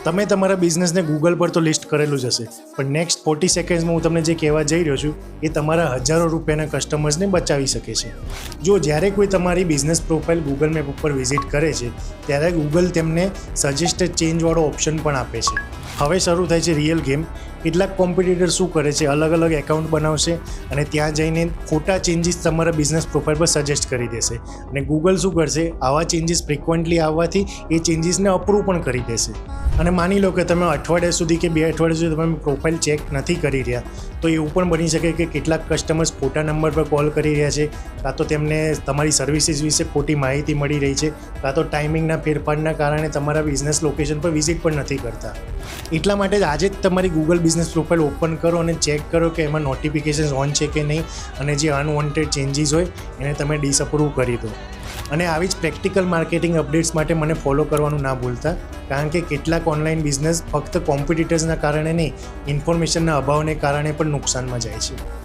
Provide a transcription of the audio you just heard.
તમે તમારા બિઝનેસને ગૂગલ પર તો લિસ્ટ કરેલું જ હશે, પણ નેક્સ્ટ 40 સેકન્ડ્સમાં હું તમને જે કહેવા જઈ રહ્યો છું એ તમારા હજારો રૂપિયાના કસ્ટમર્સને બચાવી શકે છે. જો જ્યારે કોઈ તમારી બિઝનેસ પ્રોફાઇલ ગૂગલ મેપ ઉપર વિઝિટ કરે છે ત્યારે ગૂગલ તેમને સજેસ્ટેડ ચેન્જવાળો ઓપ્શન પણ આપે છે. હવે શરૂ થાય છે રિયલ ગેમ. કેટલાક કોમ્પિટિટર શું કરે છે, અલગ અલગ એકાઉન્ટ બનાવશે અને ત્યાં જઈને ખોટા ચેન્જીસ તમારા બિઝનેસ પ્રોફાઇલ પર સજેસ્ટ કરી દેશે અને ગૂગલ શું કરશે, આવા ચેન્જીસ ફ્રિકવન્ટલી આવવાથી એ ચેન્જીસને અપ્રૂવ પણ કરી દેશે. અને માની લો કે તમે અઠવાડિયા સુધી કે 2 અઠવાડિયા સુધી તમે પ્રોફાઇલ ચેક નથી કરી રહ્યા, તો એવું પણ બની શકે કે કેટલાક કસ્ટમર્સ ખોટા નંબર પર કોલ કરી રહ્યા છે, કાં તો તેમને તમારી સર્વિસીસ વિશે ખોટી માહિતી મળી રહી છે, કાં તો ટાઈમિંગના ફેરફારના કારણે તમારા બિઝનેસ લોકેશન પર વિઝિટ પણ નથી કરતા. એટલા માટે જ આજે જ તમારી ગૂગલ બિઝનેસ પ્રોફાઇલ ઓપન કરો અને ચેક કરો કે એમાં નોટિફિકેશન્સ ઓન છે કે નહીં, અને જે અનવોન્ટેડ ચેન્જીસ હોય એને તમે ડિસઅપ્રૂવ કરી દો. અને આવી જ પ્રેક્ટિકલ માર્કેટિંગ અપડેટ્સ માટે મને ફોલો કરવાનું ના ભૂલતા, કારણ કે કેટલાક ઓનલાઈન બિઝનેસ ફક્ત કોમ્પિટિટર્સના કારણે નહીં, ઇન્ફોર્મેશનના અભાવને કારણે પણ નુકસાનમાં જાય છે.